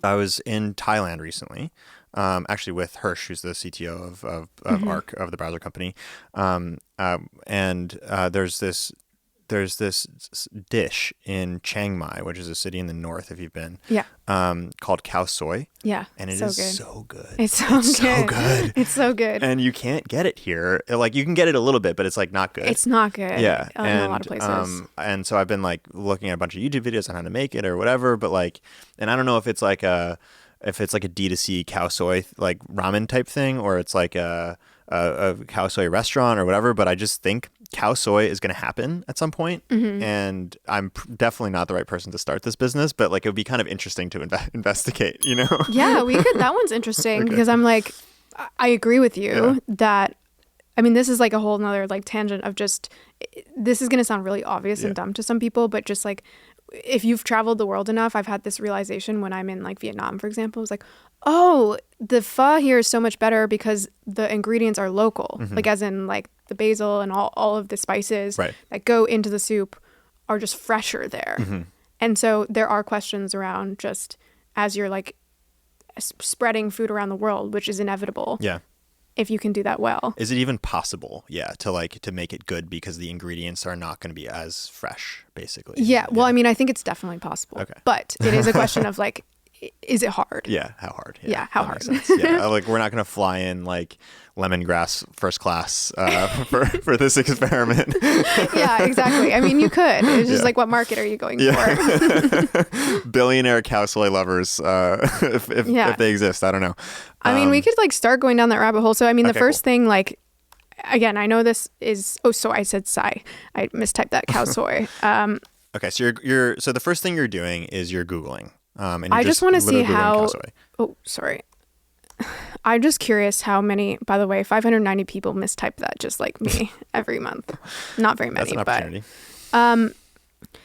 I was in Thailand recently, actually with Hirsch, who's the CTO of Arc, of the browser company. And there's this dish in Chiang Mai, which is a city in the north, if you've been, Yeah. called khao soy. Yeah. And it so is good. so good. It's so good. It's so good. And you can't get it here. Like, you can get it a little bit, but it's like not good. It's not good. Yeah. In a lot of places. And so I've been like looking at a bunch of YouTube videos on how to make it or whatever, but like, and I don't know if it's like a D2C khao soy like ramen type thing, or it's like a khao soy restaurant or whatever, but I just think khao soy is going to happen at some point. And I'm definitely not the right person to start this business, but like it would be kind of interesting to investigate, you know? Yeah, we could. That one's interesting because I'm like, I agree with you that, I mean, this is like a whole nother like tangent of just, this is going to sound really obvious and dumb to some people, but just like, if you've traveled the world enough, I've had this realization when I'm in like Vietnam, for example. It's like, oh, the pho here is so much better because the ingredients are local. Like as in like the basil and all of the spices that go into the soup are just fresher there. And so there are questions around just as you're like spreading food around the world, which is inevitable. Yeah. If you can do that well. Is it even possible, to make it good because the ingredients are not going to be as fresh, basically? Yeah, well, I mean, I think it's definitely possible. Okay. But it is a question of like, is it hard? Yeah, how hard? Yeah, how hard? Yeah, like we're not going to fly in like lemongrass first class for this experiment. Yeah, exactly. I mean, you could. It's just like, what market are you going for? Billionaire cow soy lovers, if they exist. I don't know. I mean, we could like start going down that rabbit hole. So, I mean, the first thing, like, again, I know this is, so I said sai. I mistyped that cow soy. Okay, so so the first thing you're doing is you're Googling. And I just want to see how, oh, sorry. I'm just curious how many, by the way, 590 people mistype that just like me every month. Not very many, that's an opportunity. But,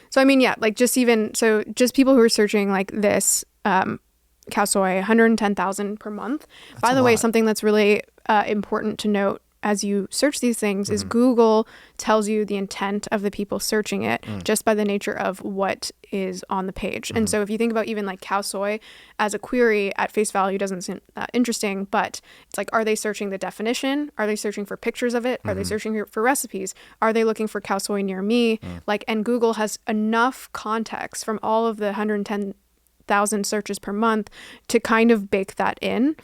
so I mean, yeah, like just people who are searching like this, khao soy, 110,000 per month. By the way, something that's really important to note as you search these things is Google tells you the intent of the people searching it just by the nature of what is on the page. And so if you think about even like khao soy as a query at face value doesn't seem that interesting, but it's like, are they searching the definition? Are they searching for pictures of it? Are they searching for recipes? Are they looking for khao soy near me? Like, and Google has enough context from all of the 110,000 searches per month to kind of bake that in.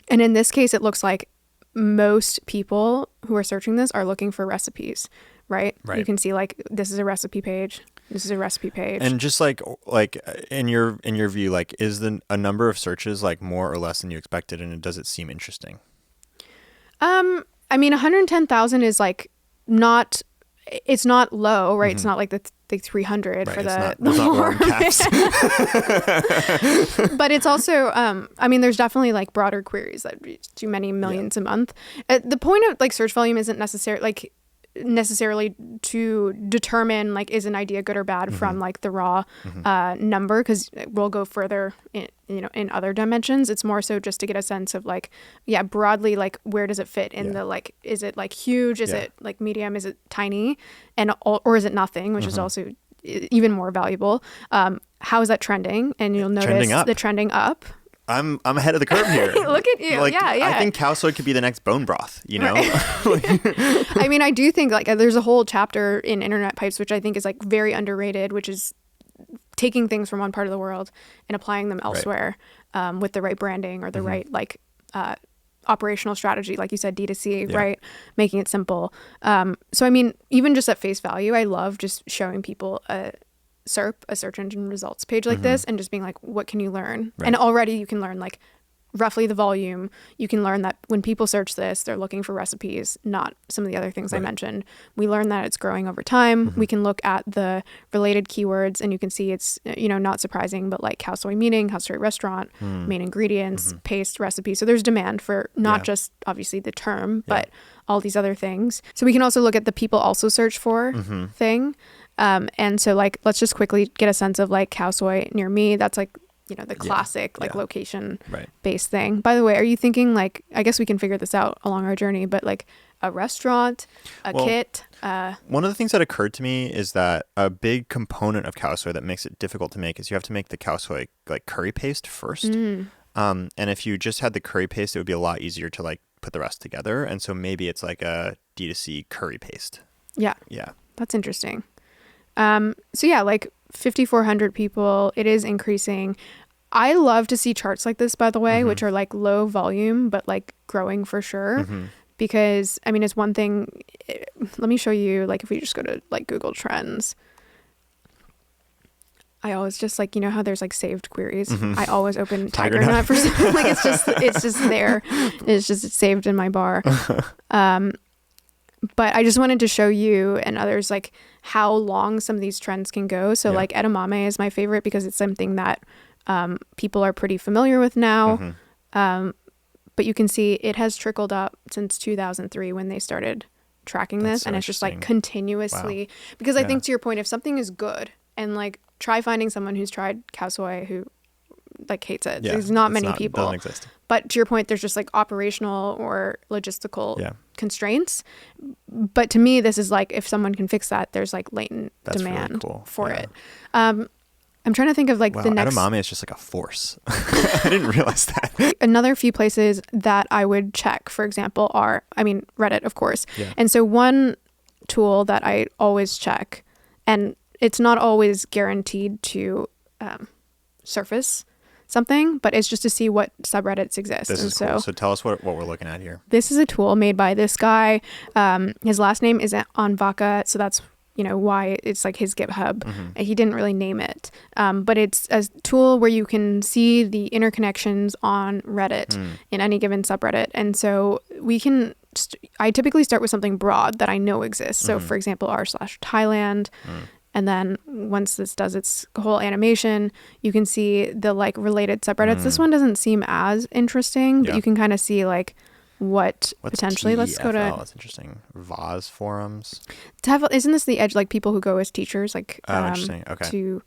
And in this case, it looks like most people who are searching this are looking for recipes, right? You can see like, this is a recipe page. This is a recipe page. And just like in your view, like is a number of searches like more or less than you expected, and does it seem interesting? I mean, 110,000 is like it's not low, right? It's not like the 300 for the warm caps. But it's also, I mean, there's definitely like broader queries that do many millions a month. The point of like search volume isn't necessarily to determine like is an idea good or bad from like the raw number, because we'll go further in other dimensions. It's more so just to get a sense of like, broadly, like where does it fit in the like, is it like huge, is it like medium, is it tiny, or is it nothing, which is also even more valuable. How is that trending? And you'll notice the trending up. I'm ahead of the curve here. Look at you. Like, yeah. I think khao soy could be the next bone broth, you know? Right. I mean, I do think like there's a whole chapter in Internet Pipes, which I think is like very underrated, which is taking things from one part of the world and applying them elsewhere with the right branding or the right like operational strategy, like you said, D2C, right? Making it simple. So, I mean, even just at face value, I love just showing people a SERP, a search engine results page like this, and just being like, what can you learn? And already you can learn like roughly the volume. You can learn that when people search this, they're looking for recipes, not some of the other things I mentioned. We learn that it's growing over time. We can look at the related keywords and you can see it's, not surprising, but like khao soy meaning, khao soy restaurant, main ingredients, paste, recipe. So there's demand for not just obviously the term, but all these other things. So we can also look at the people also search for thing. And so like, let's just quickly get a sense of like khao soy near me. That's like, the classic like location based thing. By the way, are you thinking like, I guess we can figure this out along our journey, but like a restaurant, a kit. One of the things that occurred to me is that a big component of khao soy that makes it difficult to make is you have to make the khao soy like curry paste first. And if you just had the curry paste, it would be a lot easier to like put the rest together. And so maybe it's like a D2C curry paste. Yeah. Yeah. That's interesting. So yeah, like 5,400 people, it is increasing. I love to see charts like this, by the way, which are like low volume, but like growing for sure. Because I mean, it's one thing. Let me show you, like, if we just go to like Google Trends, I always just like, you know how there's like saved queries. I always open Tiger Nut for something. Like it's just there. It's saved in my bar. But I just wanted to show you and others like how long some of these trends can go. So like edamame is my favorite because it's something that people are pretty familiar with now. But you can see it has trickled up since 2003 when they started tracking this. So and it's just like continuously, because I think to your point, if something is good, and like try finding someone who's tried khao soy who like hates it. There's not many people. Doesn't exist. But to your point, there's just like operational or logistical constraints. But to me, this is like, if someone can fix that, there's like latent demand for it. I'm trying to think of like the next. Edamame is just like a force. I didn't realize that. Another few places that I would check, for example, are, I mean, Reddit, of course. And so one tool that I always check, and it's not always guaranteed to surface something, but it's just to see what subreddits exist. This is cool. So tell us what we're looking at here. This is a tool made by this guy. His last name is Vaca, so that's, you know, why it's like his GitHub. He didn't really name it, but it's a tool where you can see the interconnections on Reddit in any given subreddit. And so we can, I typically start with something broad that I know exists. So for example, r/Thailand. And then once this does its whole animation, you can see the like related subreddits. This one doesn't seem as interesting, but you can kind of see like what's potentially. TFL? Let's go to. That's interesting. Vaz forums. Isn't this the edge, like people who go as teachers, like interesting. Okay. To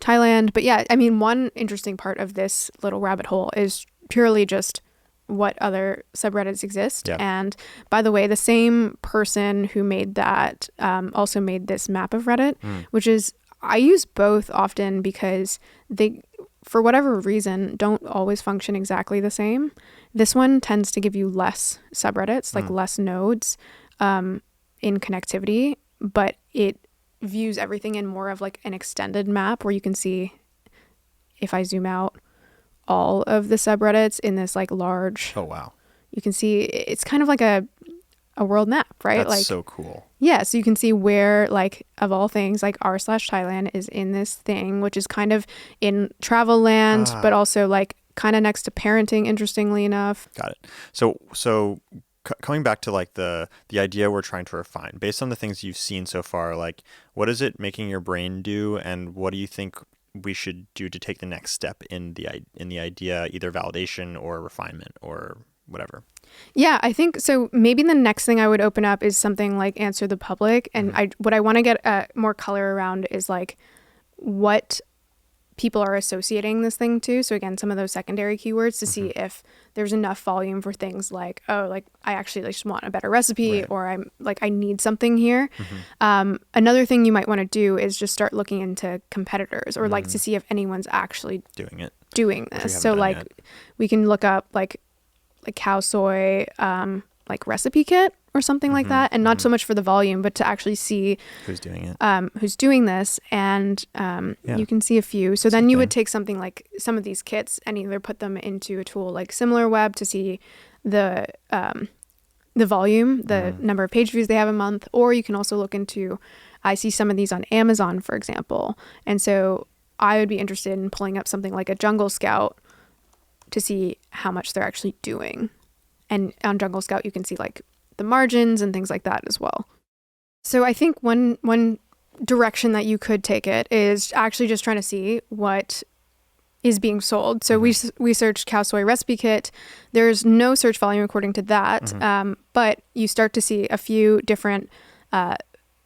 Thailand? But yeah, I mean, one interesting part of this little rabbit hole is purely just what other subreddits exist. And by the way, the same person who made that also made this map of Reddit, which is, I use both often because they, for whatever reason, don't always function exactly the same. This one tends to give you less subreddits, like less nodes in connectivity, but it views everything in more of like an extended map where you can see, if I zoom out, all of the subreddits in this like large. Oh wow! You can see it's kind of like a world map, right? That's like so cool. Yeah, so you can see where, like, of all things, like r/Thailand is in this thing, which is kind of in travel land, but also like kind of next to parenting. Interestingly enough. Got it. So coming back to like the idea we're trying to refine based on the things you've seen so far, like what is it making your brain do, and what do you think we should do to take the next step in the idea, either validation or refinement or whatever? Yeah, I think so. Maybe the next thing I would open up is something like Answer the Public. And what I want to get more color around is like what people are associating this thing to. So again, some of those secondary keywords to see if there's enough volume for things like, oh, like I actually just want a better recipe, or I'm like, I need something here. Another thing you might want to do is just start looking into competitors, or like to see if anyone's actually doing this. So like we can look up like khao soy, like recipe kit or something like that, and not so much for the volume, but to actually see who's doing it, who's doing this. And you can see a few. So then you would take something like some of these kits and either put them into a tool like SimilarWeb to see the volume, the number of page views they have a month, or you can also look into, I see some of these on Amazon, for example. And so I would be interested in pulling up something like a Jungle Scout to see how much they're actually doing. And on Jungle Scout, you can see like the margins and things like that as well. So I think one direction that you could take it is actually just trying to see what is being sold. So we searched khao soy recipe kit. There's no search volume according to that, but you start to see a few different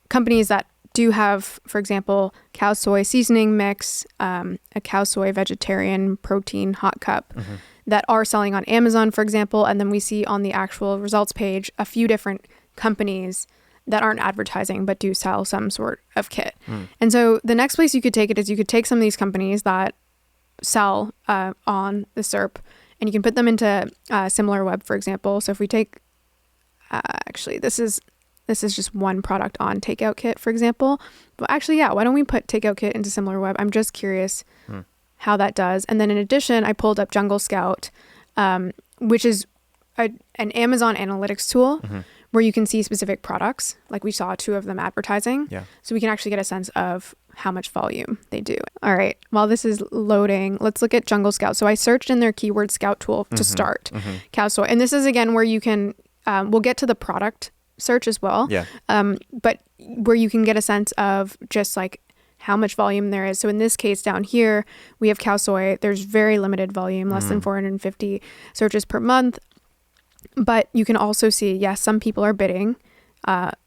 companies that do have, for example, khao soy seasoning mix, a khao soy vegetarian protein hot cup that are selling on Amazon, for example. And then we see on the actual results page a few different companies that aren't advertising but do sell some sort of kit. And so the next place you could take it is you could take some of these companies that sell on the SERP, and you can put them into SimilarWeb, for example. So if we take, actually, this is just one product on Takeout Kit, for example. But actually, yeah, why don't we put Takeout Kit into SimilarWeb? I'm just curious how that does. And then in addition, I pulled up Jungle Scout, which is an Amazon analytics tool where you can see specific products. Like we saw 2 of them advertising. Yeah. So we can actually get a sense of how much volume they do. All right. While this is loading, let's look at Jungle Scout. So I searched in their keyword scout tool to start cow soy. And this is, again, where you can, we'll get to the product search as well. Yeah. But where you can get a sense of just like how much volume there is. So in this case down here, we have cow soy. There's very limited volume, less than 450 searches per month. But you can also see, yes, some people are bidding.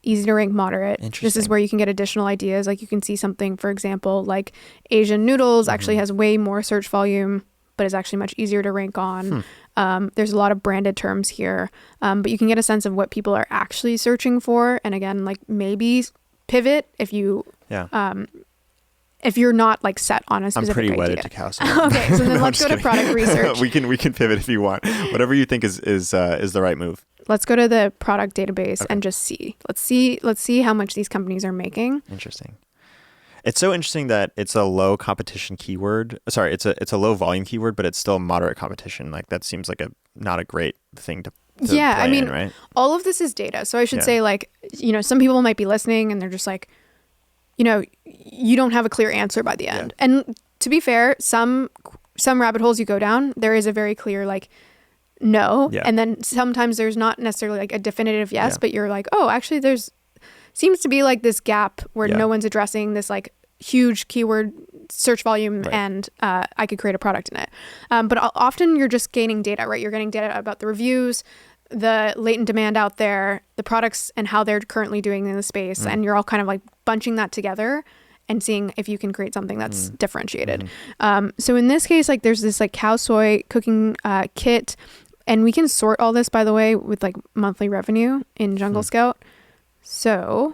Easy to rank, moderate. This is where you can get additional ideas. Like you can see something, for example, like Asian noodles actually has way more search volume, but is actually much easier to rank on. There's a lot of branded terms here, but you can get a sense of what people are actually searching for. And again, like maybe pivot if you if you're not like set on a specific I'm pretty idea. wedded to cow soy. Okay, so then let's go to product research. we can pivot if you want. Whatever you think is the right move. Let's go to the product database and just see. Let's see how much these companies are making. Interesting. It's so interesting that it's a low competition keyword. Sorry, it's a low volume keyword, but it's still moderate competition. Like that seems like not a great thing to yeah, play I mean, in, right? All of this is data. So I should say, like, some people might be listening and they're just like, you don't have a clear answer by the end. Yeah. And to be fair, some rabbit holes you go down, there is a very clear like no. Yeah. And then sometimes there's not necessarily like a definitive yes, but you're like, oh, actually there's seems to be like this gap where no one's addressing this like huge keyword search volume and I could create a product in it. But often you're just gaining data, right? You're getting data about the reviews, the latent demand out there, the products and how they're currently doing in the space. And you're all kind of like bunching that together and seeing if you can create something that's differentiated. So in this case, like there's this like cow soy cooking kit, and we can sort all this, by the way, with like monthly revenue in Jungle Scout. So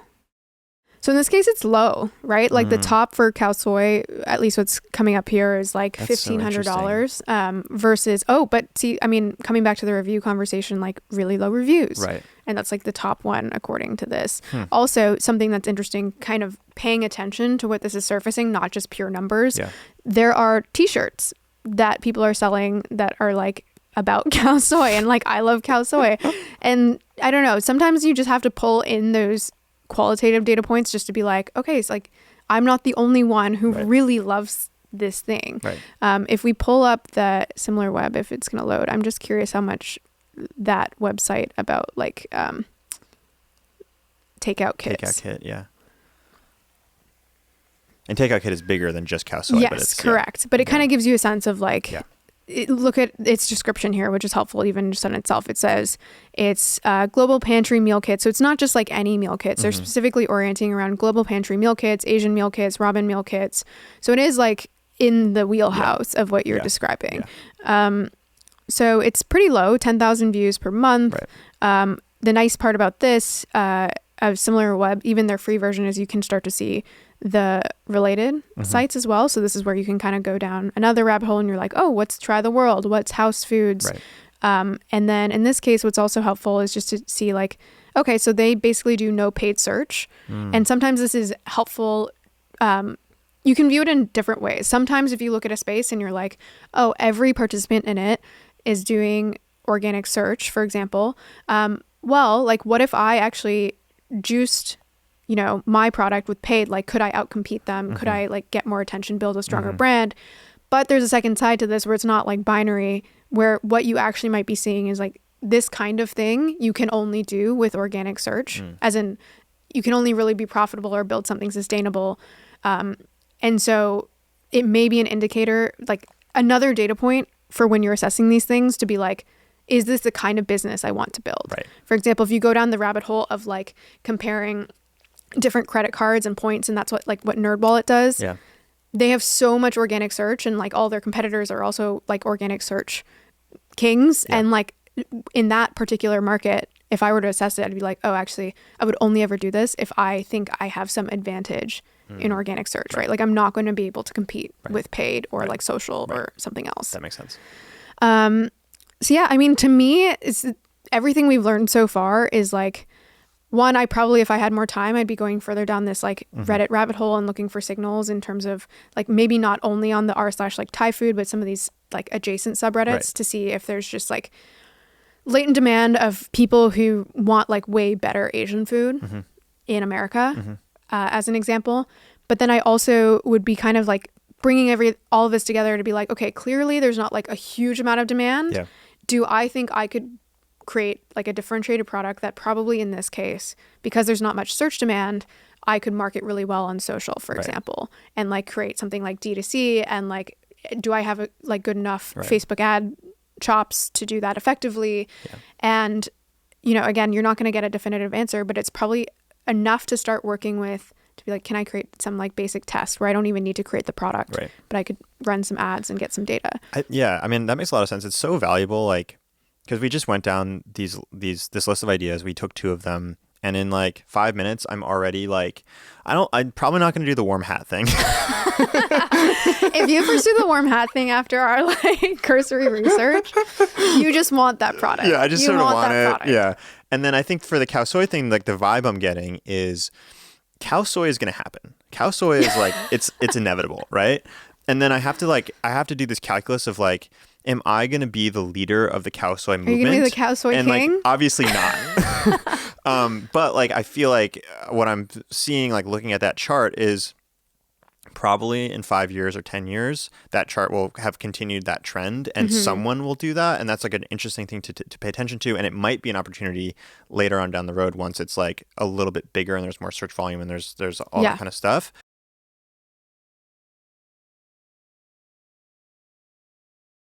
in this case, it's low, right? Like the top for cow soy, at least what's coming up here is like $1,500 versus, but see, I mean, coming back to the review conversation, like really low reviews. Right. And that's like the top one according to this. Also, something that's interesting, kind of paying attention to what this is surfacing, not just pure numbers. Yeah. There are t-shirts that people are selling that are like about cow soy and like, I love cow soy. And I don't know, sometimes you just have to pull in those qualitative data points just to be like, okay, it's like I'm not the only one who really loves this thing. Right. If we pull up the SimilarWeb, if it's going to load, I'm just curious how much that website about like Takeout Kits. Takeout Kit, yeah. And Takeout Kit is bigger than just cow soy. Yes, but it's, correct. But it kind of gives you a sense of like, look at its description here, which is helpful even just on itself. It says it's global pantry meal kit. So it's not just like any meal kits. They're specifically orienting around global pantry meal kits, Asian meal kits, ramen meal kits. So it is like in the wheelhouse of what you're describing. Yeah. So it's pretty low, 10,000 views per month. Right. The nice part about this, of SimilarWeb, even their free version, is you can start to see the related sites as well. So this is where you can kind of go down another rabbit hole and you're like, oh, what's Try the World? What's House Foods? Right. And then in this case, what's also helpful is just to see like, okay, so they basically do no paid search. And sometimes this is helpful. You can view it in different ways. Sometimes if you look at a space and you're like, oh, every participant in it is doing organic search, for example. Well, like what if I actually juiced my product with paid? Like, could I outcompete them? Could I like get more attention, build a stronger brand? But there's a second side to this where it's not like binary, where what you actually might be seeing is like this kind of thing you can only do with organic search, as in you can only really be profitable or build something sustainable. And so it may be an indicator, like another data point for when you're assessing these things to be like, is this the kind of business I want to build? Right. For example, if you go down the rabbit hole of like comparing different credit cards and points, and that's what NerdWallet does. Yeah. They have so much organic search, and like all their competitors are also like organic search kings. Yeah. And like in that particular market, if I were to assess it, I'd be like, oh, actually, I would only ever do this if I think I have some advantage in organic search, right? Like I'm not going to be able to compete with paid or like social or something else. That makes sense. So yeah, I mean, to me, it's everything we've learned so far is like, one, I probably, if I had more time, I'd be going further down this like Reddit rabbit hole and looking for signals in terms of like maybe not only on the r/ like Thai food, but some of these like adjacent subreddits to see if there's just like latent demand of people who want like way better Asian food in America, as an example. But then I also would be kind of like bringing all of this together to be like, okay, clearly there's not like a huge amount of demand. Yeah. Do I think I could create like a differentiated product that probably in this case, because there's not much search demand, I could market really well on social, for example, and like create something like D2C, and like, do I have a like good enough Facebook ad chops to do that effectively? And, you know, again, you're not going to get a definitive answer, but it's probably enough to start working with to be like, can I create some like basic test where I don't even need to create the product, but I could run some ads and get some data. I mean, that makes a lot of sense. It's so valuable, like, because we just went down this list of ideas. We took 2 of them, and in like 5 minutes, I'm already like, I'm probably not going to do the warm hat thing. If you pursue the warm hat thing after our like cursory research, you just want that product. Yeah, I just sort of want it. Product. Yeah. And then I think for the khao soi thing, like the vibe I'm getting is khao soi is going to happen. Khao soi is like, it's inevitable, right? And then I have to do this calculus of like, am I going to be the leader of the khao soi movement? Are you going to be the khao soi king? Like, obviously not. But like, I feel like what I'm seeing, like looking at that chart, is probably in 5 years or 10 years, that chart will have continued that trend, and someone will do that. And that's like an interesting thing to pay attention to. And it might be an opportunity later on down the road once it's like a little bit bigger and there's more search volume and there's all that kind of stuff.